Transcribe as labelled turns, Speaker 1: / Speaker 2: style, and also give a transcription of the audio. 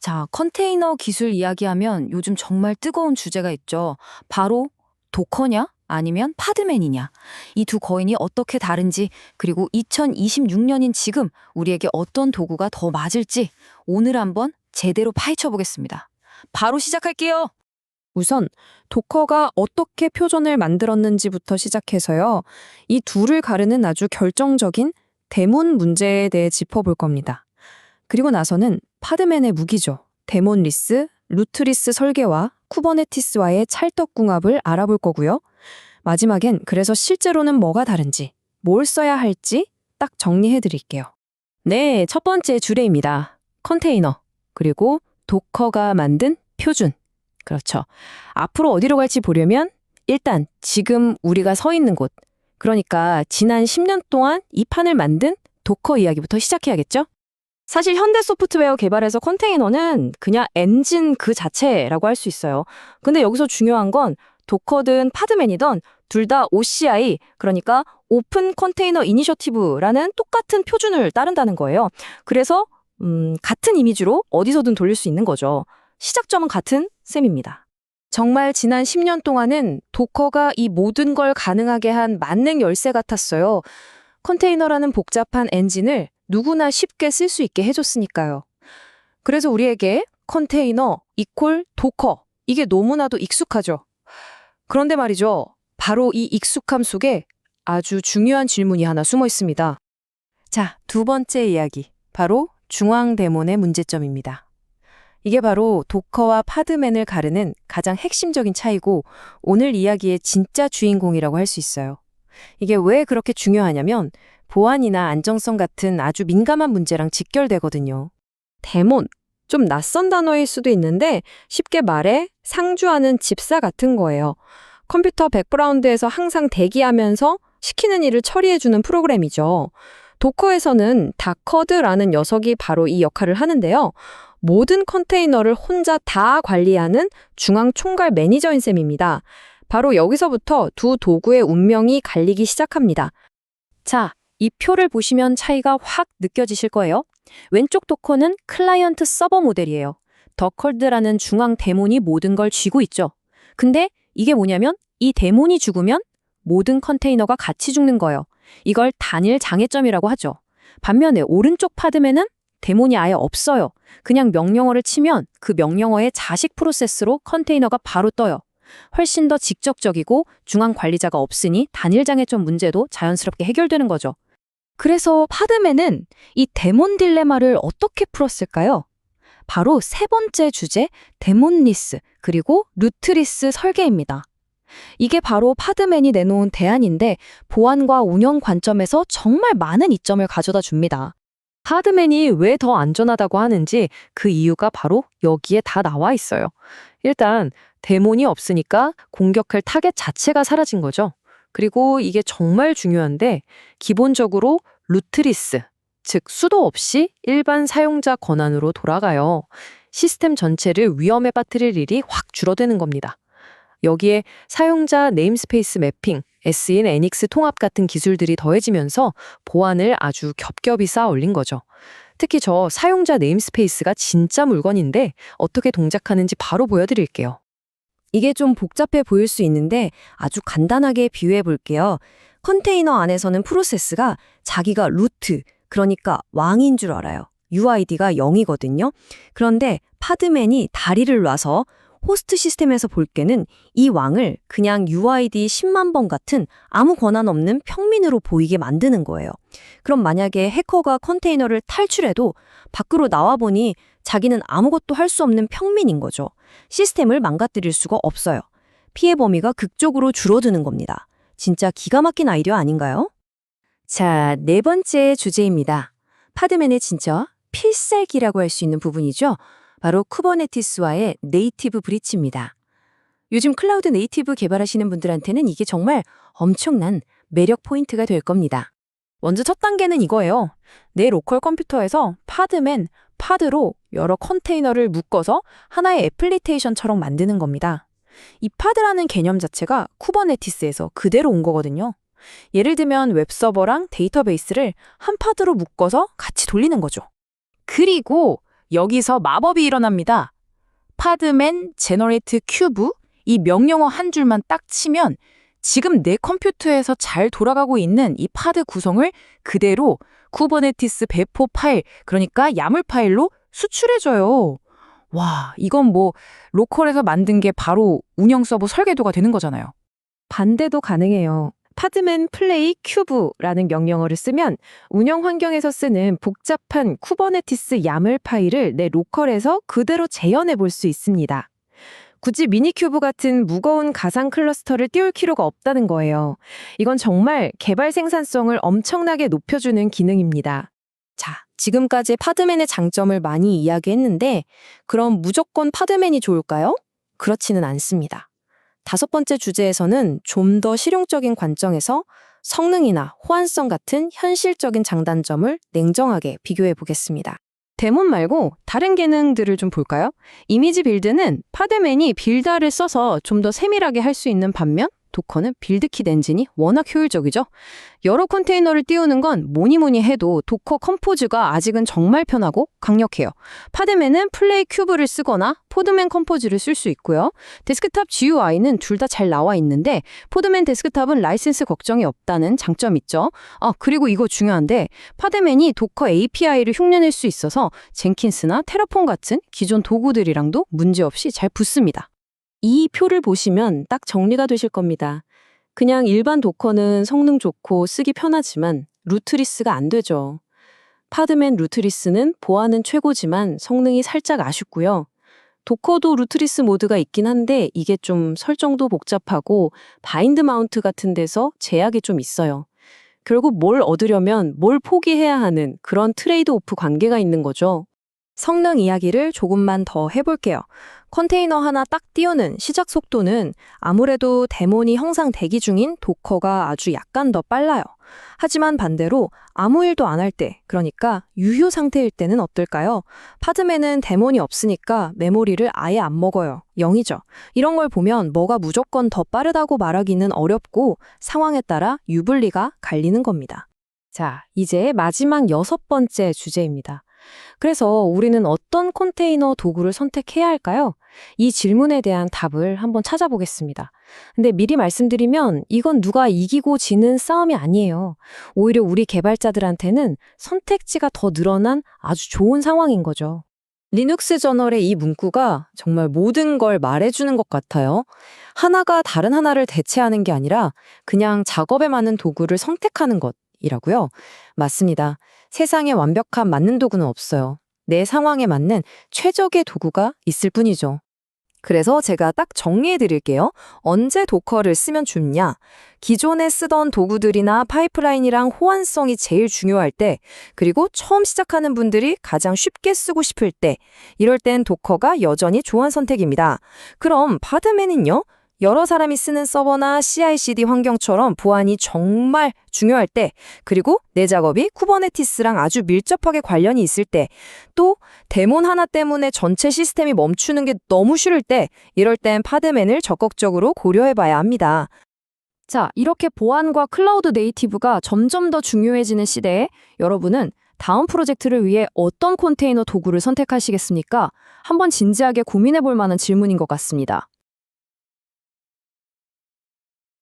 Speaker 1: 자, 컨테이너 기술 이야기하면 요즘 정말 뜨거운 주제가 있죠. 바로 도커냐? 아니면 파드맨이냐? 이 두 거인이 어떻게 다른지, 그리고 2026년인 지금 우리에게 어떤 도구가 더 맞을지 오늘 한번 제대로 파헤쳐 보겠습니다. 바로 시작할게요.
Speaker 2: 우선 도커가 어떻게 표전을 만들었는지부터 시작해서요. 이 둘을 가르는 아주 결정적인 데몬 문제에 대해 짚어볼 겁니다. 그리고 나서는 파드맨의 무기죠. 데몬리스, 루트리스 설계와 쿠버네티스와의 찰떡궁합을 알아볼 거고요. 마지막엔 그래서 실제로는 뭐가 다른지, 뭘 써야 할지 딱 정리해 드릴게요. 네, 첫 번째 주례입니다. 컨테이너, 그리고 도커가 만든 표준. 그렇죠. 앞으로 어디로 갈지 보려면 일단 지금 우리가 서 있는 곳, 그러니까 지난 10년 동안 이 판을 만든 도커 이야기부터 시작해야겠죠? 사실 현대 소프트웨어 개발에서 컨테이너는 그냥 엔진 그 자체라고 할 수 있어요. 근데 여기서 중요한 건 도커든 파드맨이든 둘 다 OCI, 그러니까 오픈 컨테이너 이니셔티브라는 똑같은 표준을 따른다는 거예요. 그래서 같은 이미지로 어디서든 돌릴 수 있는 거죠. 시작점은 같은 셈입니다. 정말 지난 10년 동안은 도커가 이 모든 걸 가능하게 한 만능 열쇠 같았어요. 컨테이너라는 복잡한 엔진을 누구나 쉽게 쓸 수 있게 해줬으니까요. 그래서 우리에게 컨테이너 이퀄 도커, 이게 너무나도 익숙하죠. 그런데 말이죠. 바로 이 익숙함 속에 아주 중요한 질문이 하나 숨어 있습니다. 자, 두 번째 이야기. 바로 중앙 데몬의 문제점입니다. 이게 바로 도커와 파드맨을 가르는 가장 핵심적인 차이고 오늘 이야기의 진짜 주인공이라고 할 수 있어요. 이게 왜 그렇게 중요하냐면 보안이나 안정성 같은 아주 민감한 문제랑 직결되거든요. 데몬, 좀 낯선 단어일 수도 있는데 쉽게 말해 상주하는 집사 같은 거예요. 컴퓨터 백그라운드에서 항상 대기하면서 시키는 일을 처리해주는 프로그램이죠. 도커에서는 다커드라는 녀석이 바로 이 역할을 하는데요. 모든 컨테이너를 혼자 다 관리하는 중앙 총괄 매니저인 셈입니다. 바로 여기서부터 두 도구의 운명이 갈리기 시작합니다. 자, 이 표를 보시면 차이가 확 느껴지실 거예요. 왼쪽 도커는 클라이언트 서버 모델이에요. 더컬드라는 중앙 데몬이 모든 걸 쥐고 있죠. 근데 이게 뭐냐면 이 데몬이 죽으면 모든 컨테이너가 같이 죽는 거예요. 이걸 단일 장애점이라고 하죠. 반면에 오른쪽 파드맨은 데몬이 아예 없어요. 그냥 명령어를 치면 그 명령어의 자식 프로세스로 컨테이너가 바로 떠요. 훨씬 더 직접적이고 중앙 관리자가 없으니 단일 장애점 문제도 자연스럽게 해결되는 거죠. 그래서 파드맨은 이 데몬 딜레마를 어떻게 풀었을까요? 바로 세 번째 주제, 데몬리스, 그리고 루트리스 설계입니다. 이게 바로 파드맨이 내놓은 대안인데 보안과 운영 관점에서 정말 많은 이점을 가져다 줍니다. 파드맨이 왜 더 안전하다고 하는지 그 이유가 바로 여기에 다 나와 있어요. 일단 데몬이 없으니까 공격할 타겟 자체가 사라진 거죠. 그리고 이게 정말 중요한데 기본적으로 루트리스, 즉 수도 없이 일반 사용자 권한으로 돌아가요. 시스템 전체를 위험에 빠뜨릴 일이 확 줄어드는 겁니다. 여기에 사용자 네임스페이스 매핑, SEN 애닉스 통합 같은 기술들이 더해지면서 보안을 아주 겹겹이 쌓아 올린 거죠. 특히 저 사용자 네임스페이스가 진짜 물건인데 어떻게 동작하는지 바로 보여드릴게요. 이게 좀 복잡해 보일 수 있는데 아주 간단하게 비유해 볼게요. 컨테이너 안에서는 프로세스가 자기가 루트, 그러니까 왕인 줄 알아요. UID가 0이거든요. 그런데 파드맨이 다리를 놔서 호스트 시스템에서 볼 때는 이 왕을 그냥 UID 10만 번 같은 아무 권한 없는 평민으로 보이게 만드는 거예요. 그럼 만약에 해커가 컨테이너를 탈출해도 밖으로 나와보니 자기는 아무것도 할 수 없는 평민인 거죠. 시스템을 망가뜨릴 수가 없어요. 피해 범위가 극적으로 줄어드는 겁니다. 진짜 기가 막힌 아이디어 아닌가요? 자, 네 번째 주제입니다. 파드맨의 진짜 필살기라고 할 수 있는 부분이죠. 바로 쿠버네티스와의 네이티브 브리치입니다. 요즘 클라우드 네이티브 개발하시는 분들한테는 이게 정말 엄청난 매력 포인트가 될 겁니다. 먼저 첫 단계는 이거예요. 내 로컬 컴퓨터에서 파드맨, 파드로 여러 컨테이너를 묶어서 하나의 애플리케이션처럼 만드는 겁니다. 이 파드라는 개념 자체가 쿠버네티스에서 그대로 온 거거든요. 예를 들면 웹서버랑 데이터베이스를 한 파드로 묶어서 같이 돌리는 거죠. 그리고
Speaker 3: 여기서 마법이 일어납니다. 파드맨 제너레이트 큐브, 이 명령어 한 줄만 딱 치면 지금 내 컴퓨터에서 잘 돌아가고 있는 이 파드 구성을 그대로 쿠버네티스 배포 파일, 그러니까 야물 파일로 수출해줘요. 와, 이건 뭐 로컬에서 만든 게 바로 운영 서버 설계도가 되는 거잖아요.
Speaker 2: 반대도 가능해요. 파드맨 플레이 큐브라는 명령어를 쓰면 운영 환경에서 쓰는 복잡한 쿠버네티스 야물 파일을 내 로컬에서 그대로 재현해 볼 수 있습니다. 굳이 미니큐브 같은 무거운 가상 클러스터를 띄울 필요가 없다는 거예요. 이건 정말 개발 생산성을 엄청나게 높여주는 기능입니다. 자, 지금까지 파드맨의 장점을 많이 이야기했는데 그럼 무조건 파드맨이 좋을까요? 그렇지는 않습니다. 5번째 주제에서는 좀 더 실용적인 관점에서 성능이나 호환성 같은 현실적인 장단점을 냉정하게 비교해 보겠습니다. 데몬 말고 다른 기능들을 좀 볼까요? 이미지 빌드는 파드맨이 빌다를 써서 좀 더 세밀하게 할 수 있는 반면 도커는 빌드킷 엔진이 워낙 효율적이죠. 여러 컨테이너를 띄우는 건 뭐니 해도 도커 컴포즈가 아직은 정말 편하고 강력해요. 파드맨은 플레이 큐브를 쓰거나 포드맨 컴포즈를 쓸 수 있고요. 데스크탑 GUI는 둘 다 잘 나와 있는데 포드맨 데스크탑은 라이센스 걱정이 없다는 장점이 있죠. 그리고 이거 중요한데 파드맨이 도커 API를 흉내낼 수 있어서 젠킨스나 테라폼 같은 기존 도구들이랑도 문제없이 잘 붙습니다. 이 표를 보시면 딱 정리가 되실 겁니다. 그냥 일반 도커는 성능 좋고 쓰기 편하지만 루트리스가 안 되죠. 파드맨 루트리스는 보안은 최고지만 성능이 살짝 아쉽고요. 도커도 루트리스 모드가 있긴 한데 이게 좀 설정도 복잡하고 바인드 마운트 같은 데서 제약이 좀 있어요. 결국 뭘 얻으려면 뭘 포기해야 하는 그런 트레이드 오프 관계가 있는 거죠. 성능 이야기를 조금만 더 해볼게요. 컨테이너 하나 딱 띄우는 시작 속도는 아무래도 데몬이 형상 대기 중인 도커가 아주 약간 더 빨라요. 하지만 반대로 아무 일도 안 할 때, 그러니까 유휴 상태일 때는 어떨까요? 파드맨은 데몬이 없으니까 메모리를 아예 안 먹어요. 0이죠. 이런 걸 보면 뭐가 무조건 더 빠르다고 말하기는 어렵고 상황에 따라 유불리가 갈리는 겁니다. 자, 이제 마지막 6번째 주제입니다. 그래서 우리는 어떤 컨테이너 도구를 선택해야 할까요? 이 질문에 대한 답을 한번 찾아보겠습니다. 근데 미리 말씀드리면 이건 누가 이기고 지는 싸움이 아니에요. 오히려 우리 개발자들한테는 선택지가 더 늘어난 아주 좋은 상황인 거죠. 리눅스 저널의 이 문구가 정말 모든 걸 말해주는 것 같아요. 하나가 다른 하나를 대체하는 게 아니라 그냥 작업에 맞는 도구를 선택하는 것이라고요. 맞습니다. 세상에 완벽한 맞는 도구는 없어요. 내 상황에 맞는 최적의 도구가 있을 뿐이죠. 그래서 제가 딱 정리해 드릴게요. 언제 도커를 쓰면 좋냐? 기존에 쓰던 도구들이나 파이프라인이랑 호환성이 제일 중요할 때, 그리고 처음 시작하는 분들이 가장 쉽게 쓰고 싶을 때, 이럴 땐 도커가 여전히 좋은 선택입니다. 그럼 파드맨은요? 여러 사람이 쓰는 서버나 CI/CD 환경처럼 보안이 정말 중요할 때, 그리고 내 작업이 쿠버네티스랑 아주 밀접하게 관련이 있을 때, 또 데몬 하나 때문에 전체 시스템이 멈추는 게 너무 싫을 때, 이럴 땐 파드맨을 적극적으로 고려해봐야 합니다. 자, 이렇게 보안과 클라우드 네이티브가 점점 더 중요해지는 시대에 여러분은 다음 프로젝트를 위해 어떤 컨테이너 도구를 선택하시겠습니까? 한번 진지하게 고민해볼 만한 질문인 것 같습니다.